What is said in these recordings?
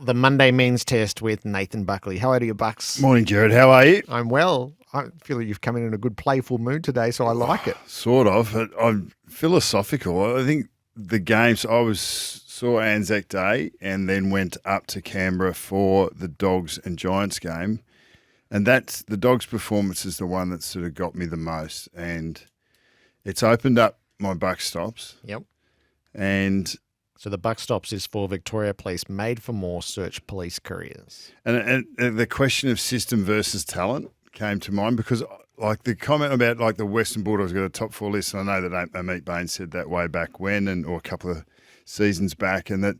the Monday men's test with Nathan Buckley. How are you, Bucks? Morning, Gerard. How are you? I'm well. I feel like you've come in a good playful mood today, so I like it. Sort of. I'm philosophical. I think the games, saw Anzac Day and then went up to Canberra for the Dogs and Giants game. And that's the Dogs' performance is the one that sort of got me the most. And it's opened up my buck stops. Yep. And so the buck stops is for Victoria Police, made for more search police careers. And the question of system versus talent came to mind because, like, the comment about, like, the Western Bulldogs got a top 4 list, and I know that Amit Bain said that way back when, or a couple of seasons back, and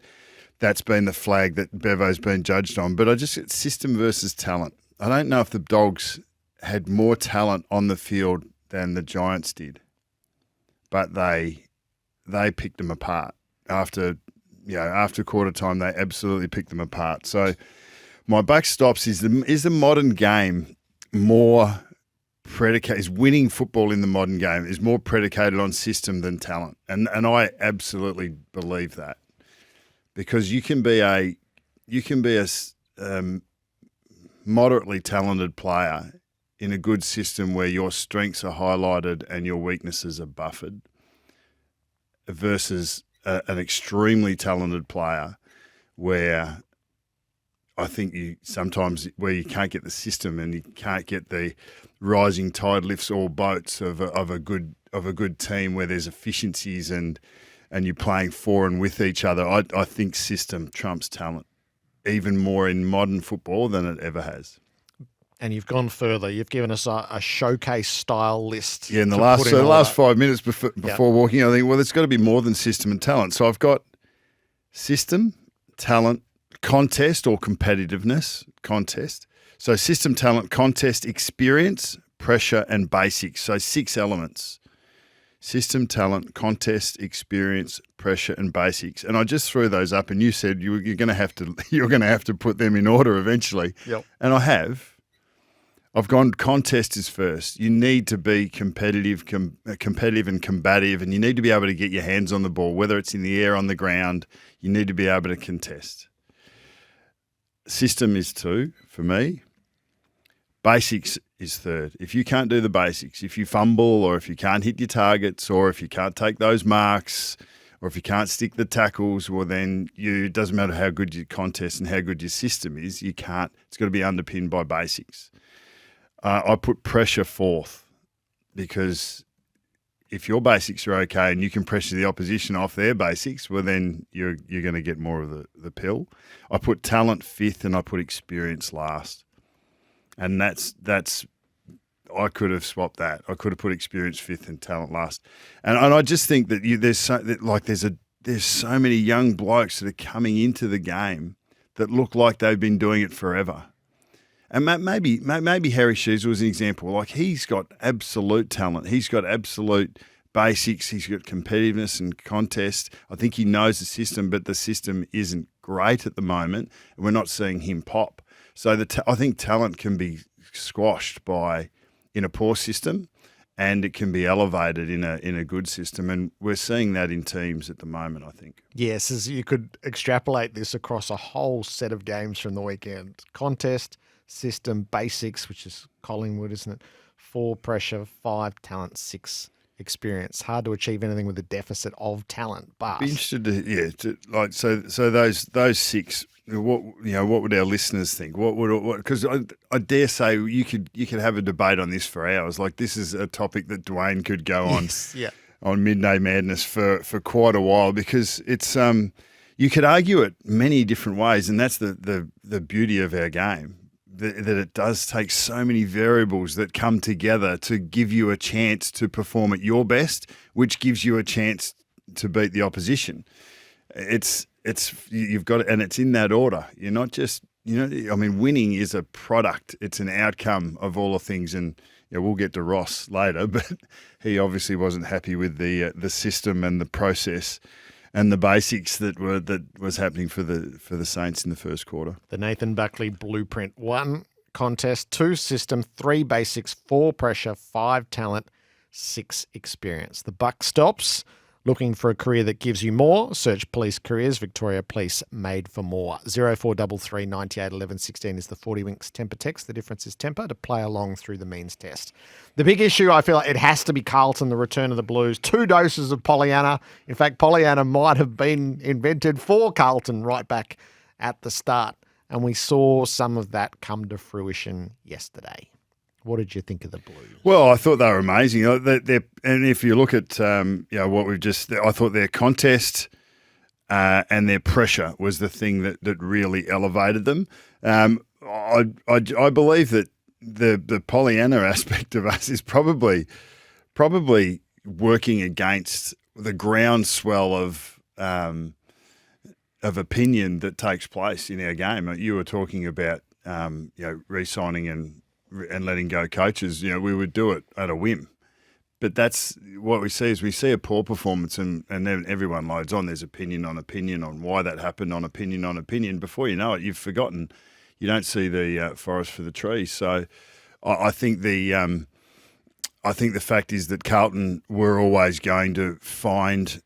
that's been the flag that Bevo's been judged on. But it's system versus talent. I don't know if the Dogs had more talent on the field than the Giants did, but they picked them apart. After quarter time, they absolutely picked them apart. So my buck stops is the modern game more predicated, is winning football in the modern game is more predicated on system than talent. And I absolutely believe that, because you can be a moderately talented player in a good system where your strengths are highlighted and your weaknesses are buffered, versus an extremely talented player where I think you can't get the system and you can't get the rising tide lifts all boats of a good team where there's efficiencies and you're playing for and with each other. I think system trumps talent even more in modern football than it ever has. And you've gone further. You've given us a showcase style list. Yeah, in the last 5 minutes before walking, I think, well, it's got to be more than system and talent. So I've got system, talent, contest or competitiveness, contest. So system, talent, contest, experience, pressure, and basics. So 6 elements. System, talent, contest, experience, pressure, and basics. And I just threw those up, and you said you're going to have to put them in order eventually. Yep. And I have. I've gone contest is first. You need to be competitive and combative, and you need to be able to get your hands on the ball, whether it's in the air, on the ground. You need to be able to contest. System is 2 for me. Basics is 3rd. If you can't do the basics, if you fumble, or if you can't hit your targets, or if you can't take those marks, or if you can't stick the tackles, well, then it doesn't matter how good your contest and how good your system is. You can't. It's got to be underpinned by basics. I put pressure 4th, because if your basics are okay and you can pressure the opposition off their basics, well, then you're going to get more of the pill. I put talent 5th, and I put experience last. And that's I could have swapped that. I could have put experience 5th and talent last. And I just think that there's so many young blokes that are coming into the game that look like they've been doing it forever. And maybe Harry Sheezel was an example. Like, he's got absolute talent. He's got absolute basics. He's got competitiveness and contest. I think he knows the system, but the system isn't great at the moment, and we're not seeing him pop. So I think talent can be squashed in a poor system, and it can be elevated in a good system. And we're seeing that in teams at the moment, I think. Yes, as you could extrapolate this across a whole set of games from the weekend. Contest, system, basics, which is Collingwood, isn't it? 4 pressure, 5 talent, 6 experience. Hard to achieve anything with a deficit of talent, but be interested so those 6. What would our listeners think? Because I dare say you could have a debate on this for hours. Like, this is a topic that Dwayne could go on. Yes, yeah. On Midday Madness for quite a while, because it's you could argue it many different ways, and that's the beauty of our game. That it does take so many variables that come together to give you a chance to perform at your best, which gives you a chance to beat the opposition. You've got it, and it's in that order. You're not just, winning is a product. It's an outcome of all the things, and we'll get to Ross later, but he obviously wasn't happy with the system and the process and the basics that was happening for the Saints in the first quarter. The Nathan Buckley blueprint: 1 contest, 2 system, 3 basics, 4 pressure, 5 talent, 6 experience. The buck stops. Looking for a career that gives you more? Search Police Careers. Victoria Police, made for more. 0433 98 11 16 is the 40 Winks temper text. The difference is temper, to play along through the means test. The big issue, I feel like it has to be Carlton, the return of the Blues. 2 doses of Pollyanna. In fact, Pollyanna might have been invented for Carlton right back at the start. And we saw some of that come to fruition yesterday. What did you think of the Blues? Well, I thought they were amazing. And if you look at what we've just, I thought their contest and their pressure was the thing that really elevated them. I believe that the Pollyanna aspect of us is probably working against the groundswell of opinion that takes place in our game. You were talking about re-signing and letting go coaches. We would do it at a whim. But that's what we see. Is we see a poor performance and then everyone loads on. There's opinion on why that happened, on opinion. Before you know it, you've forgotten. You don't see the forest for the trees. So I think the fact is that Carlton were always going to find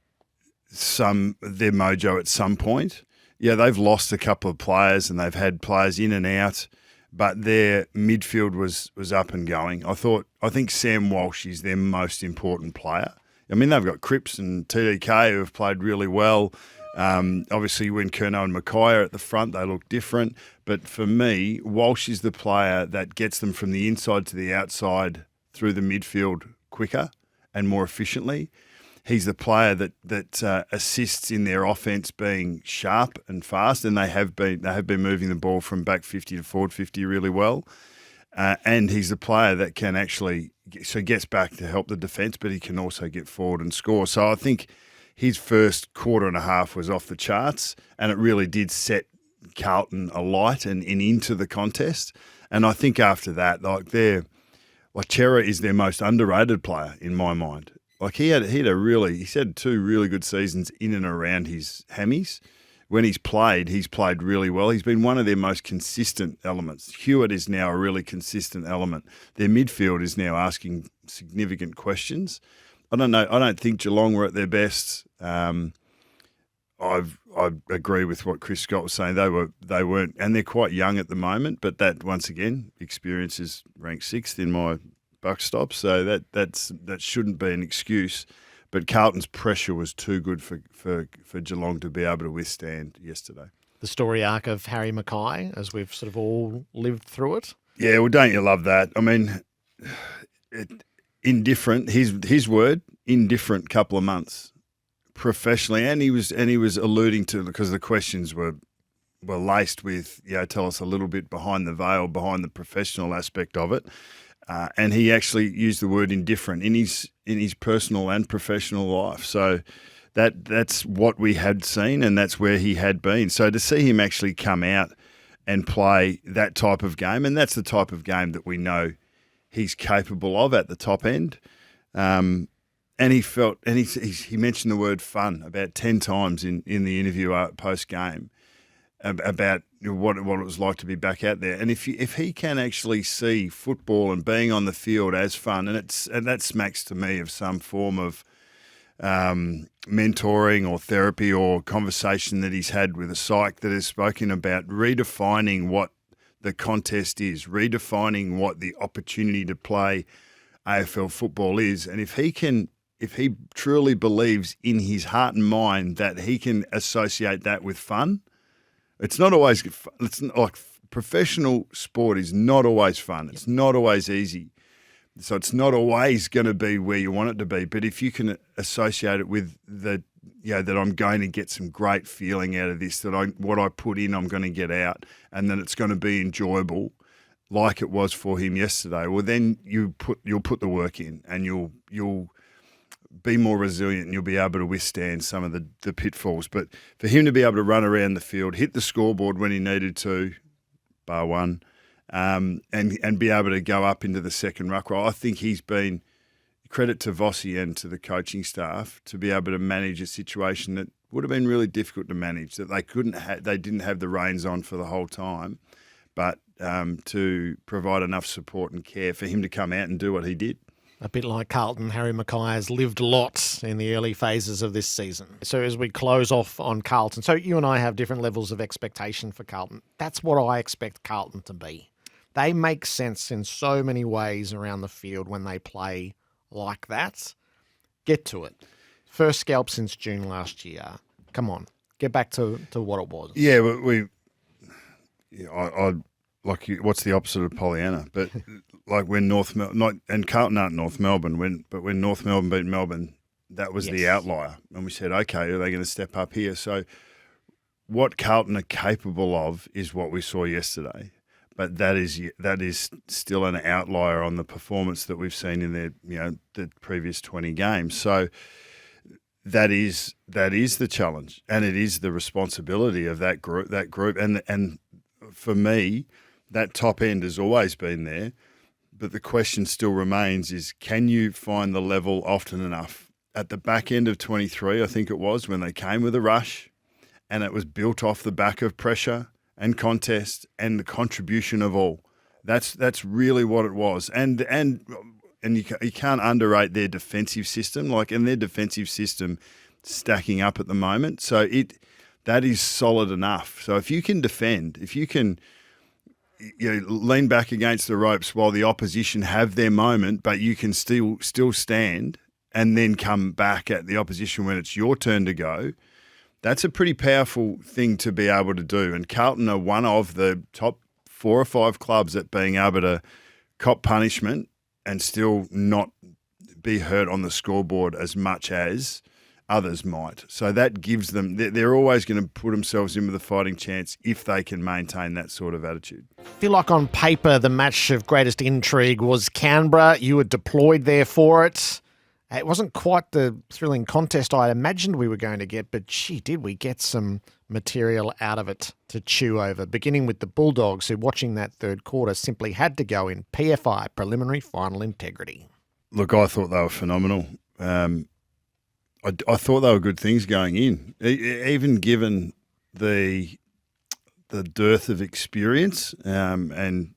their mojo at some point. Yeah, they've lost a couple of players and they've had players in and out, but their midfield was up and going. I think Sam Walsh is their most important player. I mean, they've got Cripps and TDK who have played really well. Obviously, when Curnow and Mackay are at the front, they look different. But for me, Walsh is the player that gets them from the inside to the outside through the midfield quicker and more efficiently. He's the player that assists in their offense being sharp and fast, and they have been moving the ball from back 50 to forward 50 really well. And he's the player that can actually gets back to help the defence, but he can also get forward and score. So I think his first quarter and a half was off the charts, and it really did set Carlton alight and into the contest. And I think after that, Chera is their most underrated player in my mind. Like he's had 2 really good seasons in and around his hammies. When he's played really well. He's been one of their most consistent elements. Hewitt is now a really consistent element. Their midfield is now asking significant questions. I don't know. I don't think Geelong were at their best. I agree with what Chris Scott was saying. They weren't, and they're quite young at the moment. But that once again, experience is ranked 6th in my buck stop, so that shouldn't be an excuse. But Carlton's pressure was too good for Geelong to be able to withstand yesterday. The story arc of Harry Mackay, as we've sort of all lived through it. Yeah, well, don't you love that? I mean, indifferent. His word, indifferent couple of months professionally, and he was alluding to, because the questions were laced with, tell us a little bit behind the veil, behind the professional aspect of it. And he actually used the word indifferent in his personal and professional life. So that's what we had seen, and that's where he had been. So to see him actually come out and play that type of game, and that's the type of game that we know he's capable of at the top end. And he felt, and he mentioned the word fun about 10 times in the interview post game about what it was like to be back out there. And if he can actually see football and being on the field as fun, and that smacks to me of some form of mentoring or therapy or conversation that he's had with a psych that has spoken about redefining what the contest is, redefining what the opportunity to play AFL football is. And if he truly believes in his heart and mind that he can associate that with fun, it's not always, it's not, like, professional sport is not always fun. It's not always easy. So it's not always going to be where you want it to be. But if you can associate it with that I'm going to get some great feeling out of this, that what I put in, I'm going to get out, and that it's going to be enjoyable, like it was for him yesterday. Well, then you'll put the work in, and you'll be more resilient, and you'll be able to withstand some of the pitfalls. But for him to be able to run around the field, hit the scoreboard when he needed to, bar one, and be able to go up into the second ruck row, I think he's been, credit to Vossi and to the coaching staff, to be able to manage a situation that would have been really difficult to manage, that they didn't have the reins on for the whole time, but to provide enough support and care for him to come out and do what he did. A bit like Carlton, Harry Mackay has lived a lot in the early phases of this season. So as we close off on Carlton, so you and I have different levels of expectation for Carlton. That's what I expect Carlton to be. They make sense in so many ways around the field when they play like that. Get to it. First scalp since June last year. Come on, get back to what it was. Yeah, I like you, what's the opposite of Pollyanna? But like when and Carlton aren't North Melbourne, when North Melbourne beat Melbourne, that was the outlier, and we said, okay, are they going to step up here? So what Carlton are capable of is what we saw yesterday, but that is still an outlier on the performance that we've seen in the previous 20 games. So that is the challenge, and it is the responsibility of that group, and for me, that top end has always been there, but the question still remains is, can you find the level often enough? At the back end of 23, I think it was, when they came with a rush, and it was built off the back of pressure and contest and the contribution of all. That's really what it was. And you can't underrate their defensive system, and their defensive system stacking up at the moment. So that is solid enough. So if you can defend, if you can lean back against the ropes while the opposition have their moment, but you can still stand and then come back at the opposition when it's your turn to go, that's a pretty powerful thing to be able to do. And Carlton are one of the top 4 or 5 clubs at being able to cop punishment and still not be hurt on the scoreboard as much as others might. So that gives them, they're always going to put themselves in with a fighting chance if they can maintain that sort of attitude. I feel like on paper the match of greatest intrigue was Canberra. You were deployed there for it. It wasn't quite the thrilling contest I imagined we were going to get, but gee, did we get some material out of it to chew over, beginning with the Bulldogs, who, watching that third quarter, simply had to go in PFI, preliminary final integrity. Look, I thought they were phenomenal. I thought they were good things going in, even given the dearth of experience, and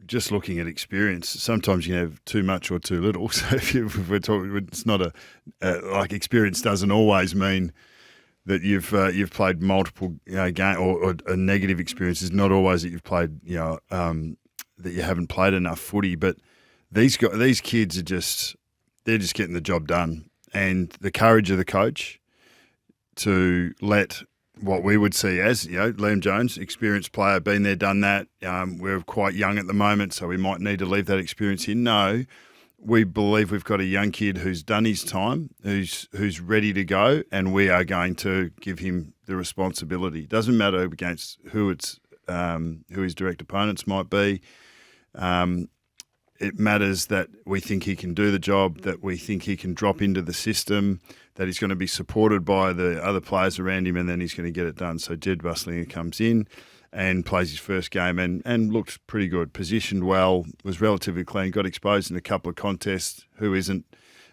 just looking at experience, sometimes you can have too much or too little. So if we're talking, it's not like experience doesn't always mean that you've played multiple game, or a negative experience is not always that you've played that you haven't played enough footy. But these kids are they're just getting the job done. And the courage of the coach to let what we would see as, Liam Jones, experienced player, been there, done that. We're quite young at the moment, so we might need to leave that experience in. No, we believe we've got a young kid who's done his time, who's ready to go, and we are going to give him the responsibility. It doesn't matter against who his direct opponents might be. It matters that we think he can do the job, that we think he can drop into the system, that he's going to be supported by the other players around him, and then he's going to get it done. So Jed Busslinger comes in and plays his first game and looked pretty good, positioned well, was relatively clean, got exposed in a couple of contests. Who isn't?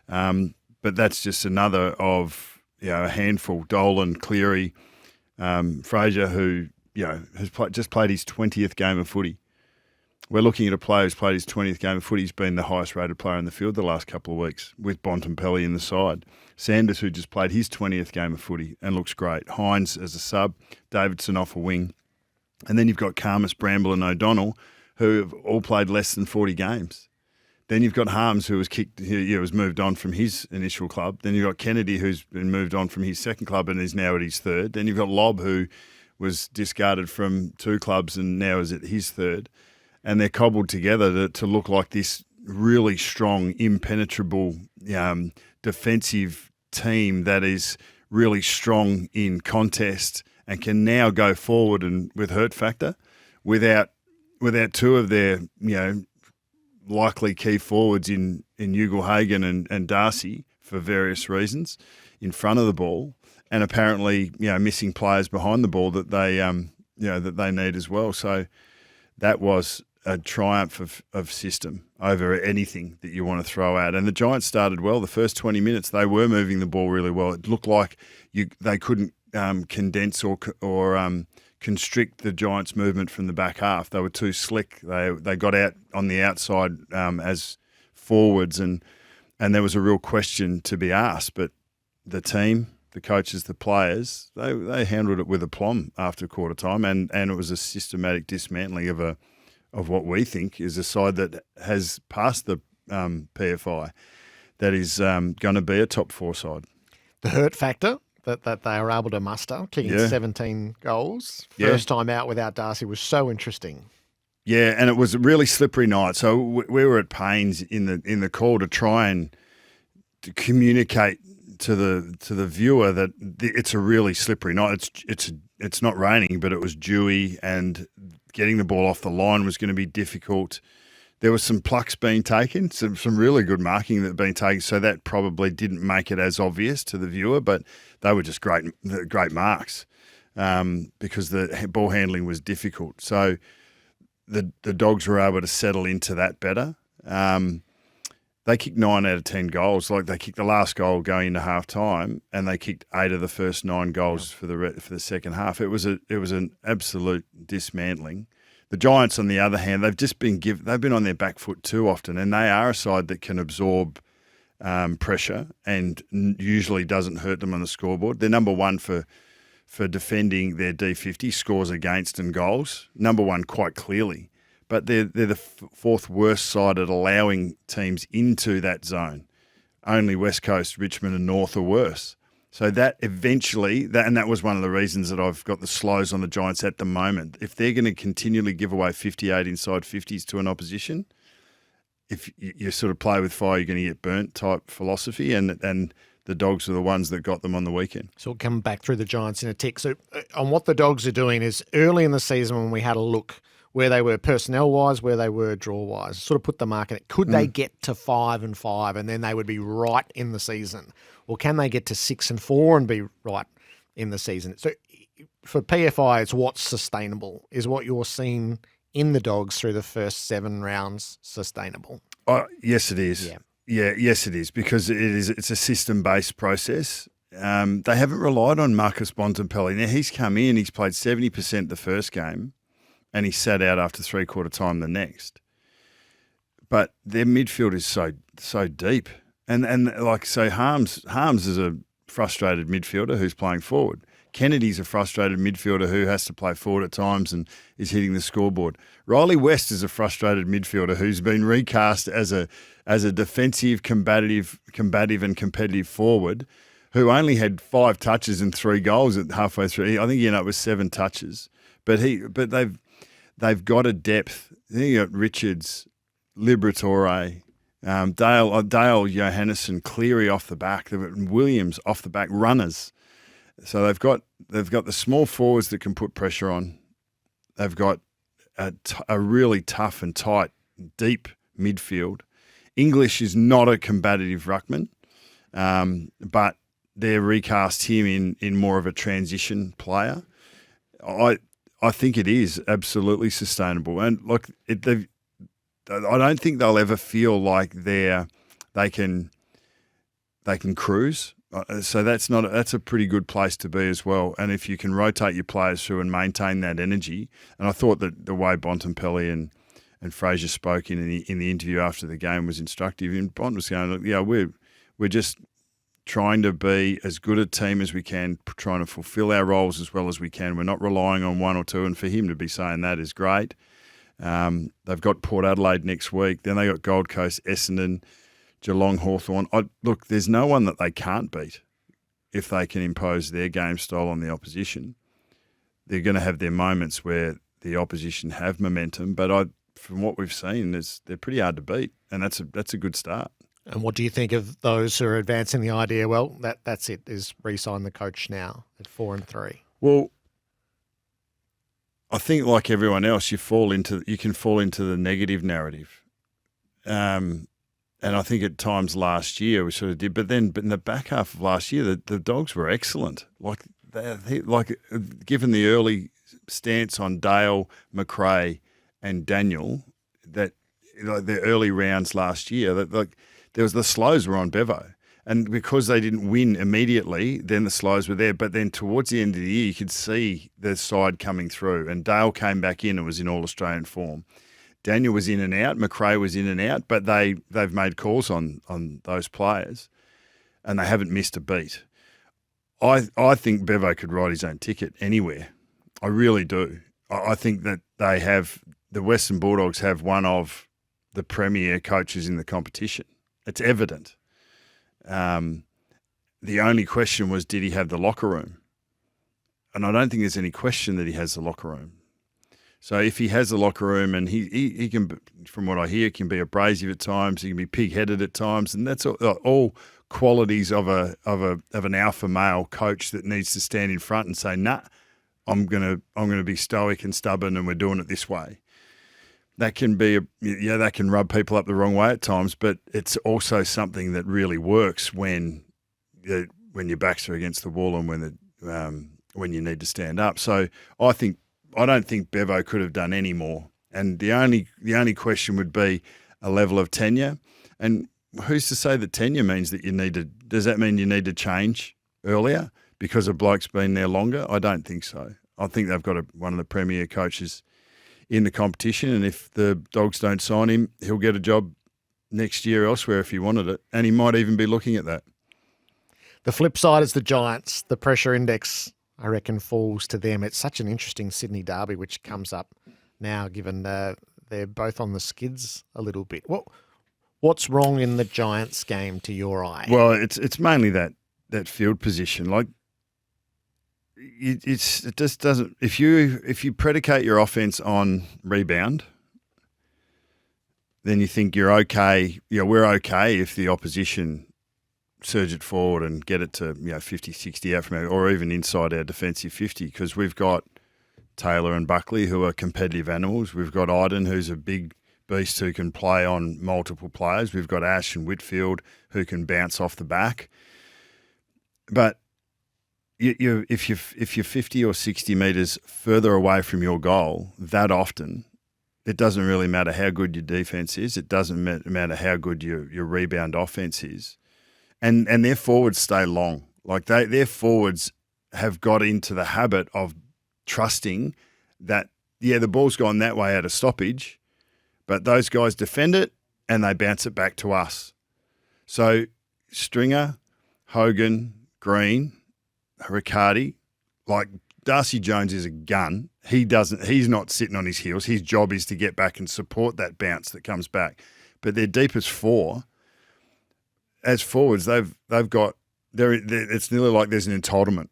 But that's just another of a handful. Dolan, Cleary, Fraser, who has just played his 20th game of footy. We're looking at a player who's played his 20th game of footy. He's been the highest-rated player in the field the last couple of weeks, with Bontempelli in the side. Sanders, who just played his 20th game of footy and looks great. Hines as a sub. Davidson off a wing. And then you've got Karmas, Bramble and O'Donnell, who have all played less than 40 games. Then you've got Harms, who was moved on from his initial club. Then you've got Kennedy, who's been moved on from his second club and is now at his third. Then you've got Lobb, who was discarded from 2 clubs and now is at his third. And they're cobbled together to look like this really strong, impenetrable defensive team that is really strong in contest and can now go forward and with hurt factor without 2 of their likely key forwards in Ugle-Hagan and Darcy for various reasons in front of the ball, and apparently missing players behind the ball that they need as well. So that was a triumph of system over anything that you want to throw out. And the Giants started well. The first 20 minutes, they were moving the ball really well. It looked like they couldn't condense or constrict the Giants' movement from the back half. They were too slick. They got out on the outside as forwards, and and there was a real question to be asked. But the team, the coaches, the players, they handled it with aplomb after quarter time, and it was a systematic dismantling of what we think is a side that has passed the PFI, that is going to be a top 4 side. The hurt factor that they were able to muster, kicking 17 goals, first time out without Darcy, was so interesting. Yeah, and it was a really slippery night. So we were at pains in the call to try and to communicate to the viewer that it's a really slippery night. It's not raining, but it was dewy, and getting the ball off the line was going to be difficult. There was some plucks being taken, some really good marking that had been taken, so that probably didn't make it as obvious to the viewer, but they were just great marks because the ball handling was difficult. So the Dogs were able to settle into that better. They kicked 9 out of 10 goals. Like, they kicked the last goal going into half time, and they kicked 8 of the first 9 goals for the second half. It was an absolute dismantling. The Giants, on the other hand, they've been on their back foot too often, and they are a side that can absorb pressure and usually doesn't hurt them on the scoreboard. They're number 1 for defending their D50, scores against and goals. Number 1 quite clearly. But they're the 4th worst side at allowing teams into that zone. Only West Coast, Richmond and North are worse. So that eventually, and that was one of the reasons that I've got the slows on the Giants at the moment. If they're going to continually give away 58 inside 50s to an opposition, if you sort of play with fire, you're going to get burnt type philosophy, and the Dogs are the ones that got them on the weekend. So we'll come back through the Giants in a tick. So on what the Dogs are doing is, early in the season when we had a look where they were personnel-wise, where they were draw-wise, sort of put the mark in it. Could they get to 5-5 and then they would be right in the season? Or can they get to 6-4 and be right in the season? So for PFI, it's what's sustainable. Is what you're seeing in the Dogs through the first 7 rounds sustainable? Yes, it is. Yes, it is, because it's a system-based process. They haven't relied on Marcus Bontempelli. Now, he's come in, he's played 70% the first game, and he sat out after 3/4 time the next. But their midfield is so deep. And like, so Harms is a frustrated midfielder who's playing forward. Kennedy's a frustrated midfielder who has to play forward at times and is hitting the scoreboard. Riley West is a frustrated midfielder who's been recast as a defensive, combative and competitive forward, who only had 5 touches and 3 goals at halfway through. I think it was 7 touches. But they've got a depth. You got Richards, Liberatore, Dale Johannesson, Cleary off the back, Williams off the back, runners. So they've got the small forwards that can put pressure on. They've got a really tough and tight, deep midfield. English is not a combative ruckman, but they've recast him in more of a transition player. I think it is absolutely sustainable, and look, I don't think they'll ever feel like they can cruise. So that's a pretty good place to be as well. And if you can rotate your players through and maintain that energy, and I thought that the way Bontempelli and Fraser spoke in the interview after the game was instructive. And Bont was going, we're just trying to be as good a team as we can, trying to fulfil our roles as well as we can. We're not relying on one or two, and for him to be saying that is great. They've got Port Adelaide next week. Then they got Gold Coast, Essendon, Geelong, Hawthorn. Look, there's no one that they can't beat if they can impose their game style on the opposition. They're going to have their moments where the opposition have momentum, but from what we've seen, they're pretty hard to beat, and that's a good start. And what do you think of those who are advancing the idea, well, that's it, is re-sign the coach now at 4-3? Well, I think like everyone else, you can fall into the negative narrative. And I think at times last year we sort of did, but in the back half of last year, the Dogs were excellent. Given the early stance on Dale, McRae, and Daniel, that the early rounds last year, there was the slows were on Bevo, and because they didn't win immediately, then the slows were there. But then towards the end of the year, you could see the side coming through, and Dale came back in and was in all Australian form. Daniel was in and out, McRae was in and out, but they've made calls on those players, and they haven't missed a beat. I think Bevo could ride his own ticket anywhere. I really do. I think that the Western Bulldogs have one of the premier coaches in the competition. It's evident. The only question was, did he have the locker room? And I don't think there's any question that he has the locker room. So if he has the locker room, and he can, from what I hear, can be abrasive at times, he can be pig-headed at times, and that's all qualities of an alpha male coach that needs to stand in front and say, nah, I'm gonna be stoic and stubborn, and we're doing it this way. That can that can rub people up the wrong way at times, but it's also something that really works when your backs are against the wall and when you need to stand up. So I don't think Bevo could have done any more. And the only question would be a level of tenure. And who's to say that tenure means that does that mean you need to change earlier because a bloke's been there longer? I don't think so. I think they've got one of the premier coaches in the competition, and if the Dogs don't sign him, he'll get a job next year elsewhere if he wanted it, and he might even be looking at that. The flip side is the Giants. The pressure index, I reckon, falls to them. It's such an interesting Sydney derby, which comes up now, given they're both on the skids a little bit. What's wrong in the Giants game to your eye? Well, it's mainly that field position. Like it just doesn't. If you predicate your offense on rebound, then you think you're okay. We're okay if the opposition surge it forward and get it to 50, 60 out from our, or even inside our defensive 50, because we've got Taylor and Buckley who are competitive animals. We've got Iden, who's a big beast who can play on multiple players. We've got Ash and Whitfield who can bounce off the back. But if you're 50 or 60 metres further away from your goal that often, it doesn't really matter how good your defence is. It doesn't matter how good your rebound offence is. And their forwards stay long. Like their forwards have got into the habit of trusting that, the ball's gone that way at a stoppage, but those guys defend it and they bounce it back to us. So Stringer, Hogan, Green, Riccardi, like Darcy Jones is a gun. He's not sitting on his heels. His job is to get back and support that bounce that comes back. But their deepest four, as forwards, they've got it's nearly like there's an entitlement.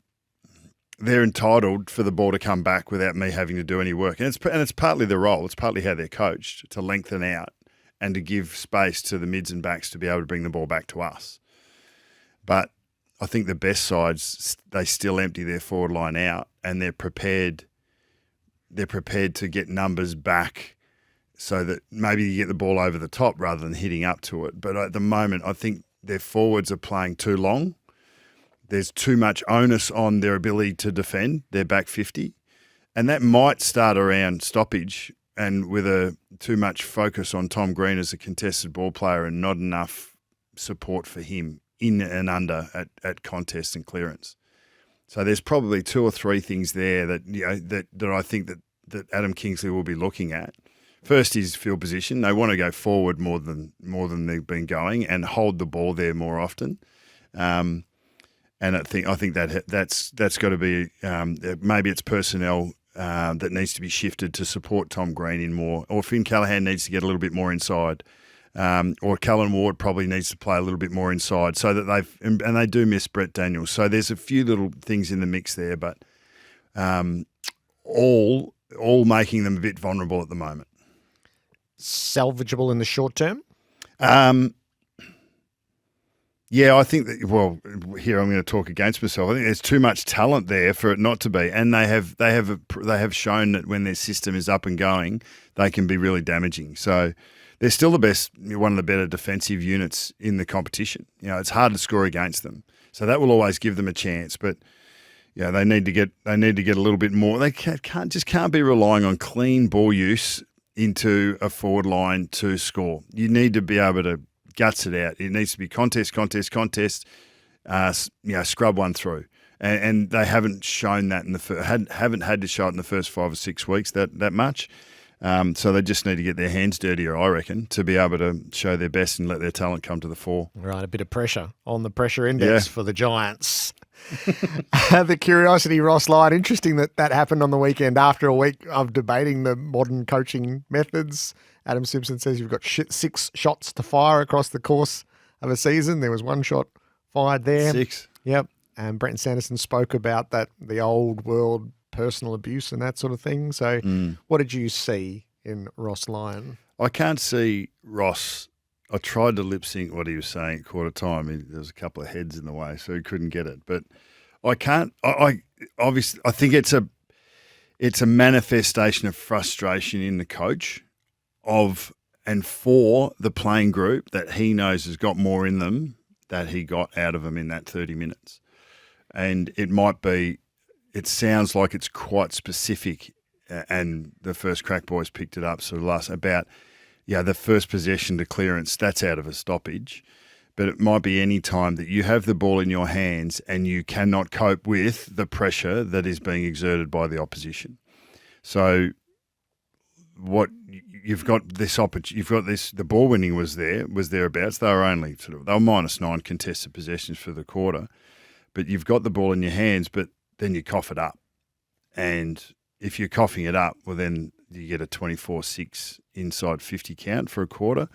They're entitled for the ball to come back without me having to do any work, and it's partly the role. It's partly how they're coached, to lengthen out and to give space to the mids and backs to be able to bring the ball back to us. But I think the best sides, they still empty their forward line out, and they're prepared to get numbers back so that maybe you get the ball over the top rather than hitting up to it. But at the moment, I think their forwards are playing too long. There's too much onus on their ability to defend their back 50. And that might start around stoppage, and with too much focus on Tom Green as a contested ball player and not enough support for him in and under at contest and clearance. So there's probably two or three things there that I think that Adam Kingsley will be looking at. First is field position. They want to go forward more than they've been going and hold the ball there more often. And I think that's got to be maybe it's personnel that needs to be shifted to support Tom Green in more, or Finn Callaghan needs to get a little bit more inside. Or Callan Ward probably needs to play a little bit more inside, so that they do miss Brett Daniels. So there's a few little things in the mix there, but all making them a bit vulnerable at the moment. Salvageable in the short term? Yeah, I think that. Well, here I'm going to talk against myself. I think there's too much talent there for it not to be, and they have shown that when their system is up and going, they can be really damaging. So they're still one of the better defensive units in the competition. It's hard to score against them, so that will always give them a chance. But they need to get a little bit more. They can't be relying on clean ball use into a forward line to score. You need to be able to guts it out. It needs to be contest, scrub one through. And they haven't shown that haven't had to show it in the first 5 or 6 weeks that much. So they just need to get their hands dirtier, I reckon, to be able to show their best and let their talent come to the fore. Right, a bit of pressure on the pressure index Yeah. for the Giants. The curiosity, Ross Lyon. Interesting that happened on the weekend after a week of debating the modern coaching methods. Adam Simpson says you've got 6 shots to fire across the course of a season. There was 1 shot fired there. 6. Yep. And Brenton Sanderson spoke about that, the old world personal abuse and that sort of thing. So what did you see in Ross Lyon? I can't see Ross. I tried to lip sync what he was saying at quarter time. There was a couple of heads in the way, so he couldn't get it. But I can't. I obviously I think it's a manifestation of frustration in the coach of and for the playing group that he knows has got more in them that he got out of them in that 30 minutes. And it might be. It sounds like it's quite specific, and the first crack boys picked it up sort of last about. Yeah, the first possession to clearance, that's out of a stoppage. But it might be any time that you have the ball in your hands and you cannot cope with the pressure that is being exerted by the opposition. So what you've got this the ball winning was thereabouts. They were -9 contested possessions for the quarter. But you've got the ball in your hands, but then you cough it up. And if you're coughing it up, well then you get a 24-6 inside 50 count for a quarter,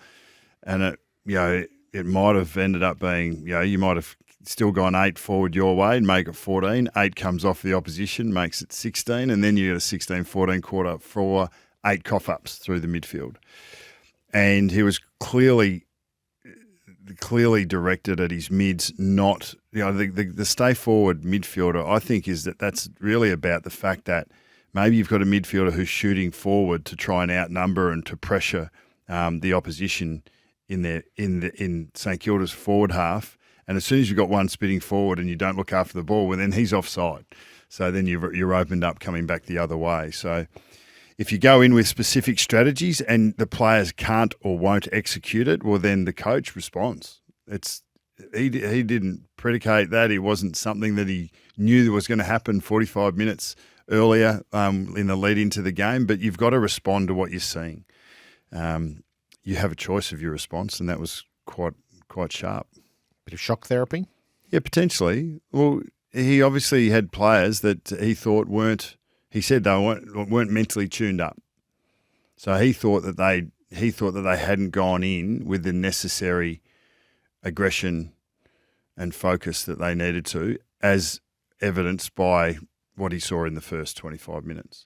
and it might have ended up being you might have still gone 8 forward your way and make it 14. 8 comes off the opposition, makes it 16, and then you get a 16-14 quarter for 8 cough ups through the midfield, and he was clearly directed at his mids, not the stay forward midfielder. I think that's really about the fact that. Maybe you've got a midfielder who's shooting forward to try and outnumber and to pressure the opposition in St Kilda's forward half. And as soon as you've got one spitting forward and you don't look after the ball, well, then he's offside. So then you're opened up coming back the other way. So if you go in with specific strategies and the players can't or won't execute it, well, then the coach responds. He didn't predicate that. It wasn't something that he knew was going to happen 45 minutes earlier in the lead into the game, but you've got to respond to what you're seeing. You have a choice of your response, and that was quite sharp. Bit of shock therapy? Yeah, potentially. Well, he obviously had players that he thought weren't mentally tuned up. So he thought that they hadn't gone in with the necessary aggression and focus that they needed to, as evidenced by what he saw in the first 25 minutes.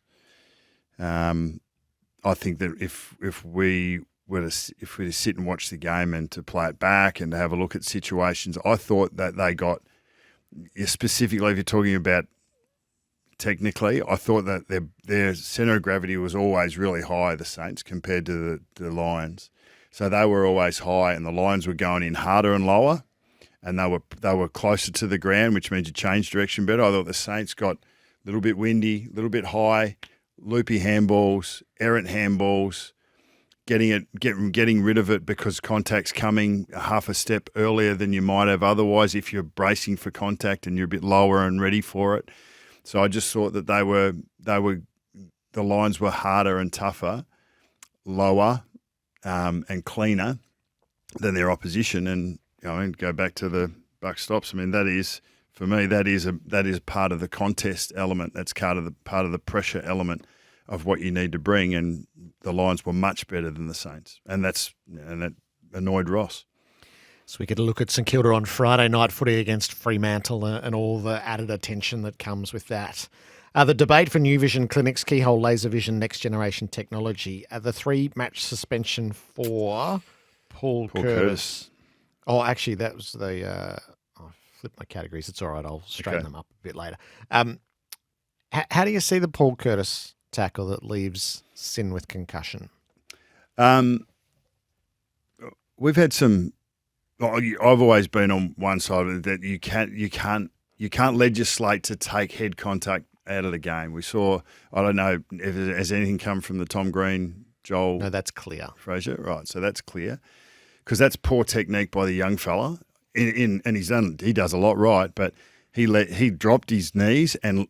I think that if we were to sit and watch the game and to play it back and to have a look at situations, I thought that they got, specifically if you're talking about technically, I thought that their centre of gravity was always really high, the Saints, compared to the Lions. So they were always high, and the Lions were going in harder and lower, and they were closer to the ground, which means you change direction better. I thought the Saints got a little bit windy, a little bit high, loopy handballs, errant handballs, getting rid of it because contact's coming half a step earlier than you might have otherwise if you're bracing for contact and you're a bit lower and ready for it. So I just thought that the lines were harder and tougher, lower, and cleaner than their opposition. And go back to the buck stops. I mean, that is. For me, that is part of the contest element. That's part of the pressure element of what you need to bring. And the Lions were much better than the Saints, and that annoyed Ross. So we get a look at St Kilda on Friday night footy against Fremantle and all the added attention that comes with that. The debate for New Vision Clinics, Keyhole Laser Vision, Next Generation Technology. The 3-match suspension for Paul Curtis. Oh, actually, that was the. Flip my categories. It's all right. I'll straighten them up a bit later. How do you see the Paul Curtis tackle that leaves Sin with concussion? We've had some. I've always been on one side of it that you can't legislate to take head contact out of the game. We saw. I don't know if has anything come from the Tom Green, Joel. No, that's clear. Fraser, right? So that's clear because that's poor technique by the young fella. And he does a lot right, but he dropped his knees and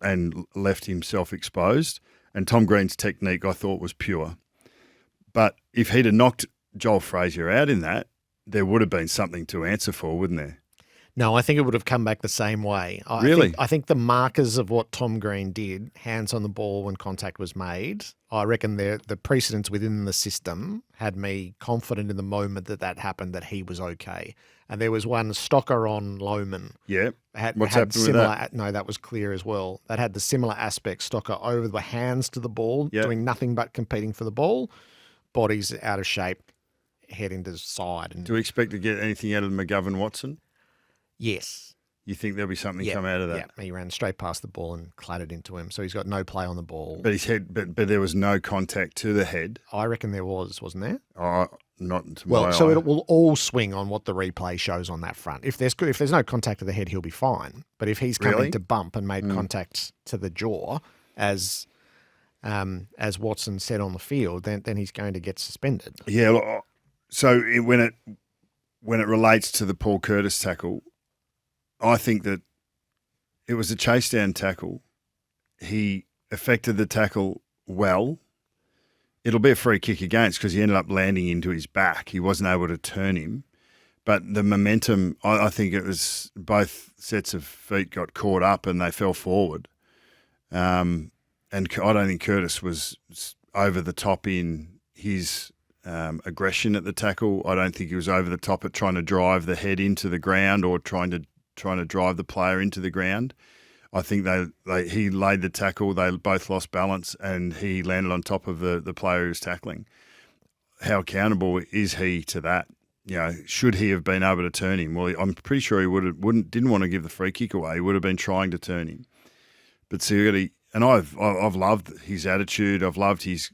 left himself exposed. And Tom Green's technique, I thought, was pure. But if he'd have knocked Joel Frazier out in that, there would have been something to answer for, wouldn't there? No, I think it would have come back the same way. Really? I think the markers of what Tom Green did, hands on the ball when contact was made, I reckon the precedents within the system had me confident in the moment that happened that he was okay. And there was one Stocker on Lohman. Yeah. What's had happened with that? No, that was clear as well. That had the similar aspect. Stocker over the hands to the ball, doing nothing but competing for the ball. Body's out of shape, head into the side. And Do we expect to get anything out of McGovern-Watson? yes. You think there'll be something come out of that? Yeah, he ran straight past the ball and clattered into him. So he's got no play on the ball. But his head, but there was no contact to the head. I reckon there wasn't there? Oh, not to my So eye. it will all swing on what the replay shows on that front. If there's no contact to the head, he'll be fine. But if he's coming Really? to bump and made contact to the jaw, as Watson said on the field, then he's going to get suspended. Yeah. So when it relates to the Paul Curtis tackle, I think that it was a chase down tackle. He effected the tackle well. It'll be a free kick against because he ended up landing into his back. He wasn't able to turn him. But the momentum, I think it was both sets of feet got caught up and they fell forward. And I don't think Curtis was over the top in his aggression at the tackle. I don't think he was over the top at trying to drive the head into the ground or trying to drive the player into the ground. I think he laid the tackle. They both lost balance, and he landed on top of the player who was tackling. How accountable is he to that? You know, should he have been able to turn him? Well, I'm pretty sure he didn't want to give the free kick away. He would have been trying to turn him. But see, and I've loved his attitude. I've loved his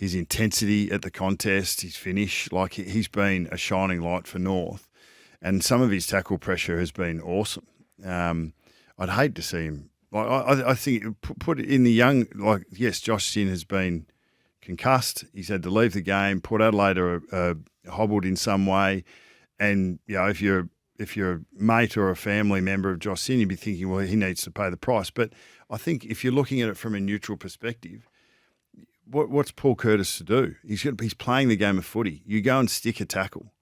intensity at the contest, his finish. Like he's been a shining light for North. And some of his tackle pressure has been awesome. I'd hate to see him. Like I think put it in the young. Like yes, Josh Sinn has been concussed. He's had to leave the game. Port Adelaide are hobbled in some way. And you know, if you're a mate or a family member of Josh Sinn, you'd be thinking, well, he needs to pay the price. But I think if you're looking at it from a neutral perspective, what's Paul Curtis to do? He's playing the game of footy. You go and stick a tackle.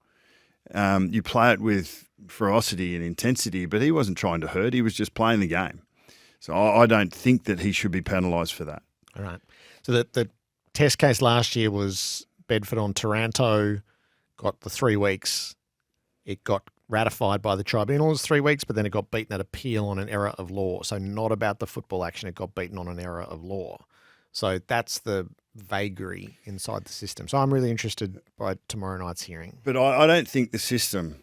You play it with ferocity and intensity, but he wasn't trying to hurt. He was just playing the game. So I don't think that he should be penalised for that. All right. So the test case last year was Bedford on Taranto, got the 3 weeks. It got ratified by the tribunal as 3 weeks, but then it got beaten at appeal on an error of law. So not about the football action. It got beaten on an error of law. So that's the vagary inside the system. So I'm really interested by tomorrow night's hearing. But I don't think the system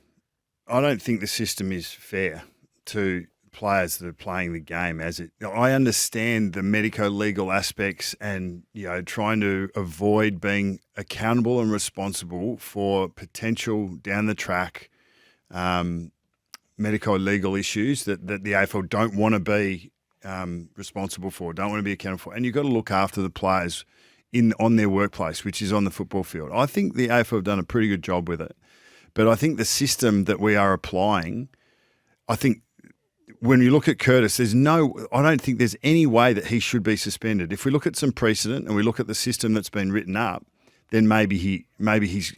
is fair to players that are playing the game as it. I understand the medico-legal aspects and trying to avoid being accountable and responsible for potential down the track medico-legal issues that the AFL don't want to be responsible for, don't want to be accountable for, and you've got to look after the players on their workplace, which is on the football field. I think the AFL have done a pretty good job with it, but I think the system that we are applying, I think when you look at Curtis, I don't think there's any way that he should be suspended. If we look at some precedent and we look at the system that's been written up, then maybe he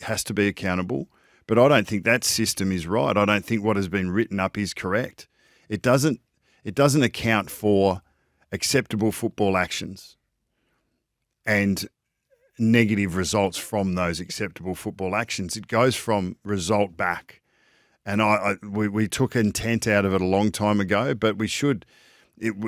has to be accountable. But I don't think that system is right. I don't think what has been written up is correct. It doesn't account for acceptable football actions and negative results from those acceptable football actions. It goes from result back. And we took intent out of it a long time ago, but we should.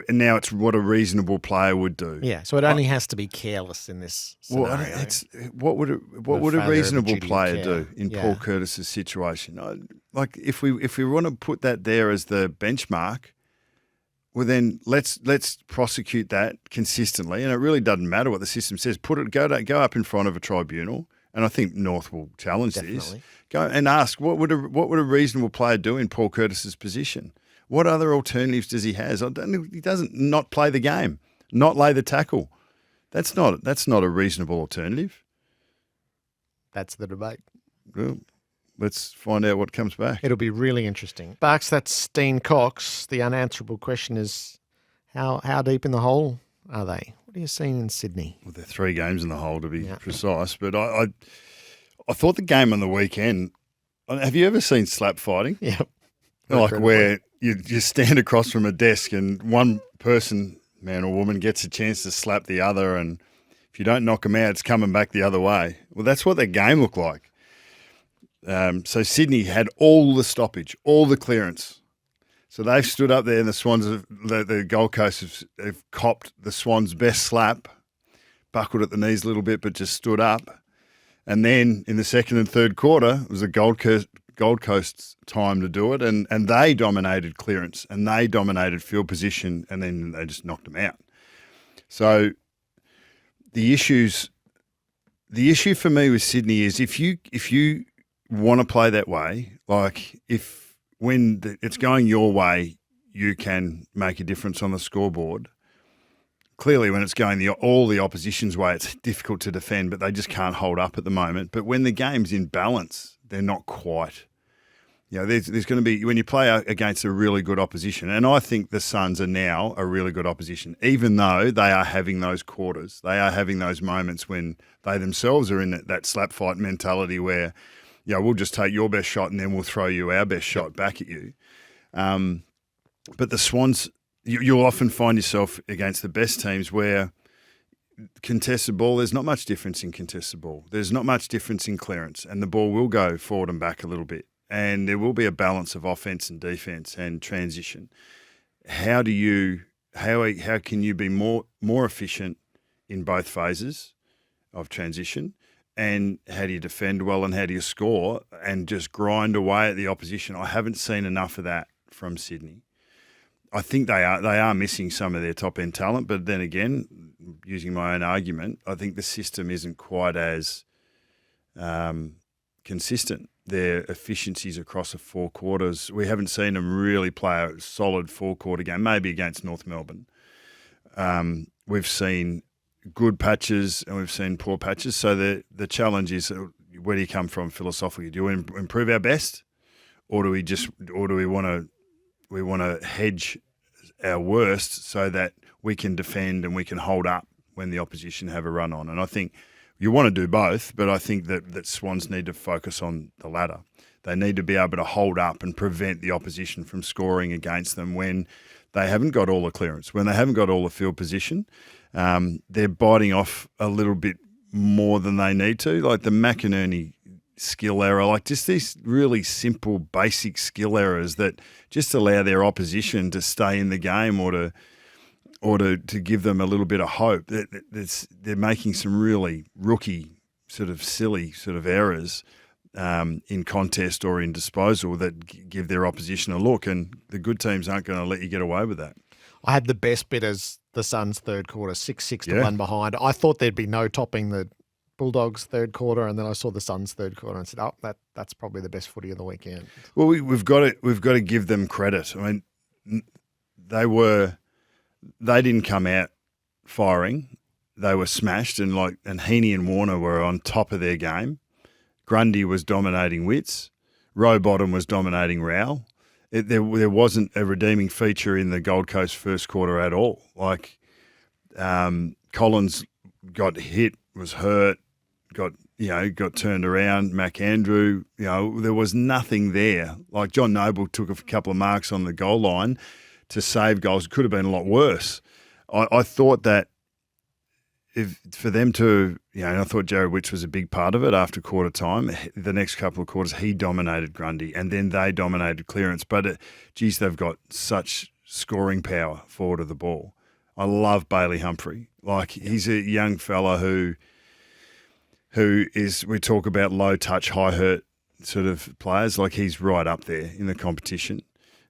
Now it's what a reasonable player would do. Yeah, so it only has to be careless in this scenario. What would a reasonable player do in Paul Curtis's situation? Like if we want to put that there as the benchmark, well then let's prosecute that consistently, and it really doesn't matter what the system says. Go up in front of a tribunal, and I think North will challenge this. Go and ask what would a reasonable player do in Paul Curtis's position. What other alternatives does he have? He doesn't not play the game, not lay the tackle. That's not a reasonable alternative. That's the debate. Well, let's find out what comes back. It'll be really interesting. Bucks, that's Steen Cox. The unanswerable question is how deep in the hole are they? What are you seeing in Sydney? Well, they're 3 games in the hole to be precise. But I thought the game on the weekend. Have you ever seen slap fighting? Yep. Like where you stand across from a desk and one person, man or woman, gets a chance to slap the other, and if you don't knock them out, it's coming back the other way. Well, that's what that game looked like. So Sydney had all the stoppage, all the clearance. So they've stood up there, and the Swans, the Gold Coast have copped the Swans' best slap, buckled at the knees a little bit, but just stood up. And then in the second and third quarter, it was the Gold Coast's time to do it, and they dominated clearance, and they dominated field position, and then they just knocked them out. So the issue for me with Sydney is if you want to play that way, like when it's going your way, you can make a difference on the scoreboard. Clearly, when it's going all the opposition's way, it's difficult to defend, but they just can't hold up at the moment. But when the game's in balance, they're not quite. There's going to be, when you play against a really good opposition, and I think the Suns are now a really good opposition, even though they are having those quarters. They are having those moments when they themselves are in that slap fight mentality where, we'll just take your best shot and then we'll throw you our best shot back at you. But the Swans, you'll often find yourself against the best teams where contested ball, there's not much difference in contested ball. There's not much difference in clearance, and the ball will go forward and back a little bit. And there will be a balance of offense and defense and transition. How can you be more efficient in both phases of transition? And how do you defend well, and how do you score and just grind away at the opposition? I haven't seen enough of that from Sydney. I think they are missing some of their top end talent, but then again, using my own argument, I think the system isn't quite as consistent. Their efficiencies across the 4 quarters, we haven't seen them really play a solid 4-quarter game, maybe against North Melbourne. We've seen good patches and we've seen poor patches. So the challenge is, where do you come from philosophically? Do we improve our best, or do we want to hedge our worst so that we can defend and we can hold up when the opposition have a run on? And I think you want to do both, but I think that Swans need to focus on the latter. They need to be able to hold up and prevent the opposition from scoring against them when they haven't got all the clearance, when they haven't got all the field position. They're biting off a little bit more than they need to, like the McInerney skill error, like just these really simple, basic skill errors that just allow their opposition to stay in the game or to give them a little bit of hope. They're making some really rookie, sort of silly sort of errors in contest or in disposal that give their opposition a look, and the good teams aren't going to let you get away with that. I had the best bit as the Suns' third quarter, 6-6 to 1 behind. I thought there'd be no topping the Bulldogs' third quarter, and then I saw the Suns' third quarter and said, "Oh, that's probably the best footy of the weekend." Well, we've got to give them credit. I mean, they didn't come out firing; they were smashed, and Heaney and Warner were on top of their game. Grundy was dominating Wits. Rowbottom was dominating Rowell. There wasn't a redeeming feature in the Gold Coast first quarter at all. Collins got hit, was hurt, got turned around. McAndrew, there was nothing there. Like John Noble took a couple of marks on the goal line to save goals. It could have been a lot worse. I thought that for them to, I thought Jared Witts was a big part of it after quarter time. The next couple of quarters, he dominated Grundy, and then they dominated clearance. But, they've got such scoring power forward of the ball. I love Bailey Humphrey. He's a young fella who is, we talk about low touch, high hurt sort of players. He's right up there in the competition.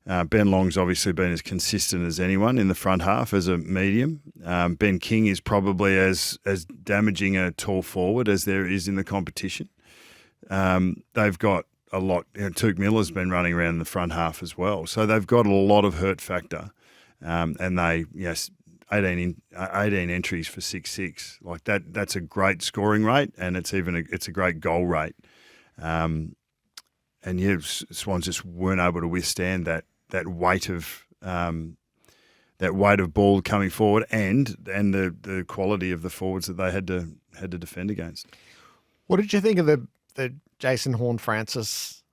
Ben Long's obviously been as consistent as anyone in the front half as a medium. Ben King is probably as damaging a tall forward as there is in the competition. They've got a lot. Tuke Miller's been running around in the front half as well. So they've got a lot of hurt factor. And they, 18 entries for 6-6. That's a great scoring rate, and it's a great goal rate. Swans just weren't able to withstand that weight of that weight of ball coming forward and the quality of the forwards that they had to defend against. What did you think of the Jason Horne-Francis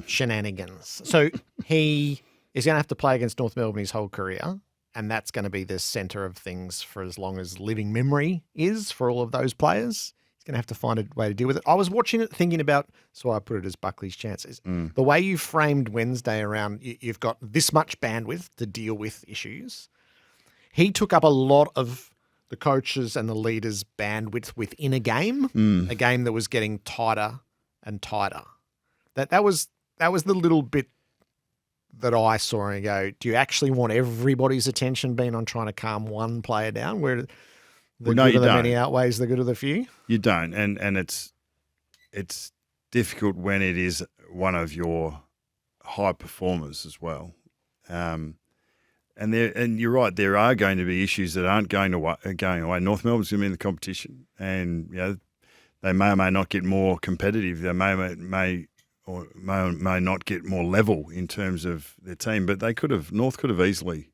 shenanigans? So he is going to have to play against North Melbourne his whole career, and that's going to be the centre of things for as long as living memory is for all of those players. He's going to have to find a way to deal with it. I was watching it thinking about, so I put it as Buckley's chances. The way you framed Wednesday around, you've got this much bandwidth to deal with issues. He took up a lot of the coaches and the leaders' bandwidth within a game that was getting tighter and tighter. That was the little bit that I saw and go, do you actually want everybody's attention being on trying to calm one player down where the good of the many outweighs the good of the few? You don't, and it's difficult when it is one of your high performers as well. And you're right, there are going to be issues that aren't going away. North Melbourne's going to be in the competition, and they may or may not get more competitive. They may not get more level in terms of their team, but North could have easily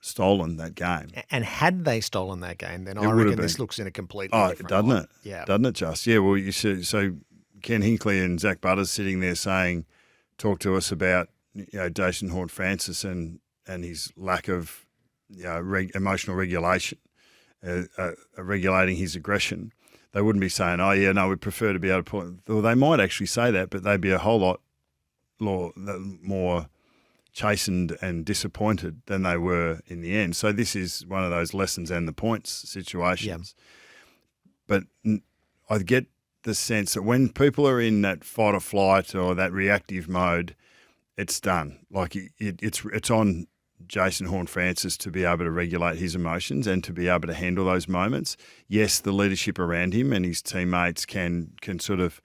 stolen that game. And had they stolen that game, then I reckon this looks in a completely different doesn't light. it? Yeah. Doesn't it just? Yeah, well, you see, so Ken Hinkley and Zach Butters sitting there saying, talk to us about Jason Horne-Francis and his lack of emotional regulation, regulating his aggression. They wouldn't be saying, oh, yeah, no, we prefer to be able to pull it. Well, they might actually say that, but they'd be a whole lot more chastened and disappointed than they were in the end. So this is one of those lessons and the points situations. Yeah. But I get the sense that when people are in that fight or flight or that reactive mode, it's done. Like it's on Jason Horne-Francis to be able to regulate his emotions and to be able to handle those moments. Yes, the leadership around him and his teammates can sort of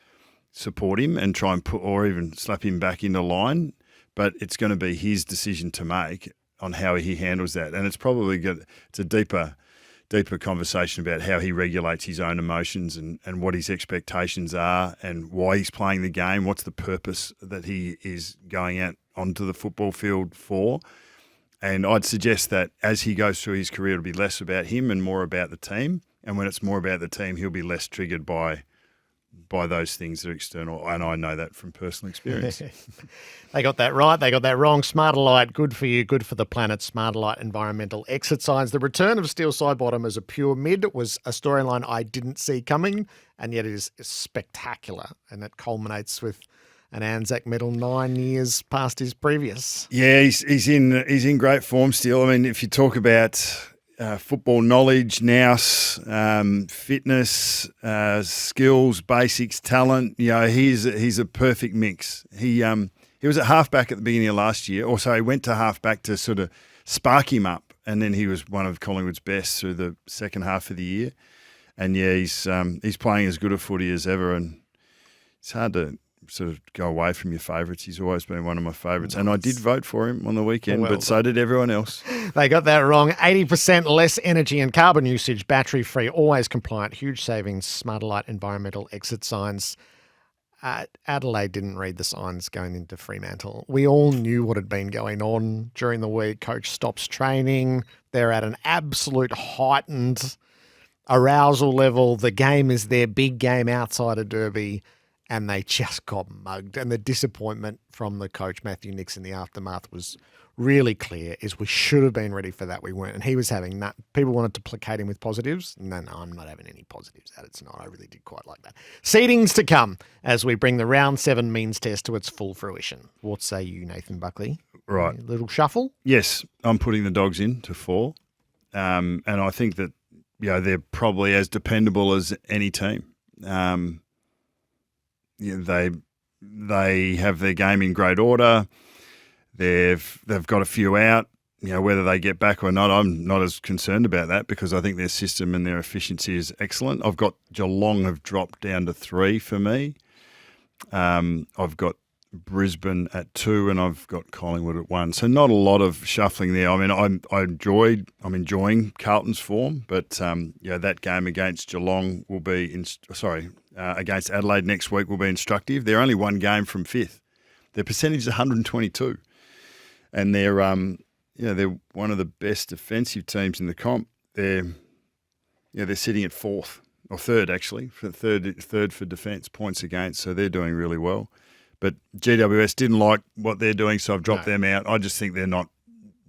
support him and try and put or even slap him back into line, but it's going to be his decision to make on how he handles that. And it's probably it's a deeper conversation about how he regulates his own emotions and what his expectations are and why he's playing the game, what's the purpose that he is going out onto the football field for. And I'd suggest that as he goes through his career, it'll be less about him and more about the team. And when it's more about the team, he'll be less triggered by those things that are external. And I know that from personal experience. They got that right. They got that wrong. Smarter-Lite, good for you, good for the planet. Smarter-Lite environmental exit signs. The return of Steel Side Bottom as a pure mid was a storyline I didn't see coming, and yet it is spectacular. And it culminates with an Anzac medal 9 years past his previous. Yeah, he's in great form still. I mean, if you talk about football knowledge, nous, fitness, skills, basics, talent, he's a perfect mix. He was at halfback at the beginning of last year, or so he went to halfback to sort of spark him up, and then he was one of Collingwood's best through the second half of the year. And yeah, he's playing as good a footy as ever, and it's hard to sort of go away from your favourites. He's always been one of my favourites. Nice. And I did vote for him on the weekend, but so did everyone else. They got that wrong. 80% less energy and carbon usage, battery-free, always compliant, huge savings, Smarter-Lite environmental exit signs. Adelaide didn't read the signs going into Fremantle. We all knew what had been going on during the week. Coach stops training. They're at an absolute heightened arousal level. The game is their big game outside of Derby. And they just got mugged. And the disappointment from the coach, Matthew Nix, in the aftermath was really clear, is we should have been ready for that. We weren't. And he was having that. People wanted to placate him with positives. No, I'm not having any positives. It's not. I really did quite like that. Seedings to come as we bring the round 7 means test to its full fruition. What say you, Nathan Buckley? Right. A little shuffle? Yes, I'm putting the Dogs in to 4. And I think that they're probably as dependable as any team. They have their game in great order. They've got a few out. Whether they get back or not, I'm not as concerned about that because I think their system and their efficiency is excellent. I've got Geelong have dropped down to 3 for me. I've got Brisbane at 2 and I've got Collingwood at 1. So not a lot of shuffling there. I mean, I'm enjoying Carlton's form, but that game against Geelong will be against Adelaide next week will be instructive. They're only one game from 5th. Their percentage is 122, and they're they're one of the best defensive teams in the comp. They're sitting at fourth or third actually, for third for defence points against. So they're doing really well. But GWS didn't like what they're doing, so I've dropped them out. I just think they're not.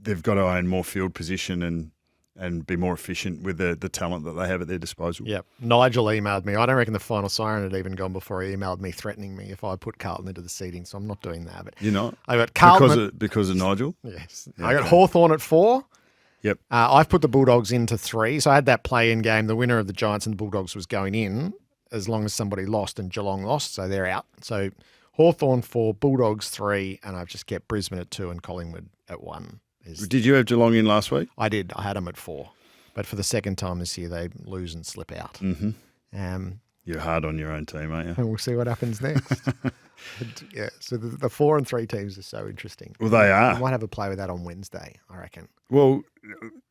They've got to own more field position and be more efficient with the talent that they have at their disposal. Yep. Nigel emailed me. I don't reckon the final siren had even gone before he emailed me threatening me if I put Carlton into the seeding, so I'm not doing that. But you're not? I got Carlton because of Nigel? Yes. Yeah, I got Hawthorn at 4. Yep. I've put the Bulldogs into 3. So I had that play-in game. The winner of the Giants and the Bulldogs was going in as long as somebody lost and Geelong lost, so they're out. So Hawthorn 4, Bulldogs 3, and I've just kept Brisbane at 2 and Collingwood at 1. Did you have Geelong in last week? I did. I had them at 4. But for the second time this year, they lose and slip out. Mm-hmm. You're hard on your own team, aren't you? And we'll see what happens next. Yeah, so the 4 and 3 teams are so interesting. Well, they are. We might have a play with that on Wednesday, I reckon. Well,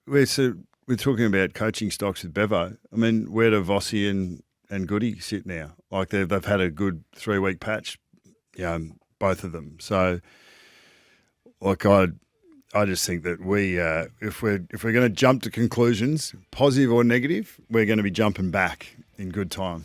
we're talking about coaching stocks with Bevo. I mean, where do Vossi and Goody sit now? Like they've had a good 3-week patch, both of them. So, like I just think that we, if we're going to jump to conclusions, positive or negative, we're going to be jumping back in good time.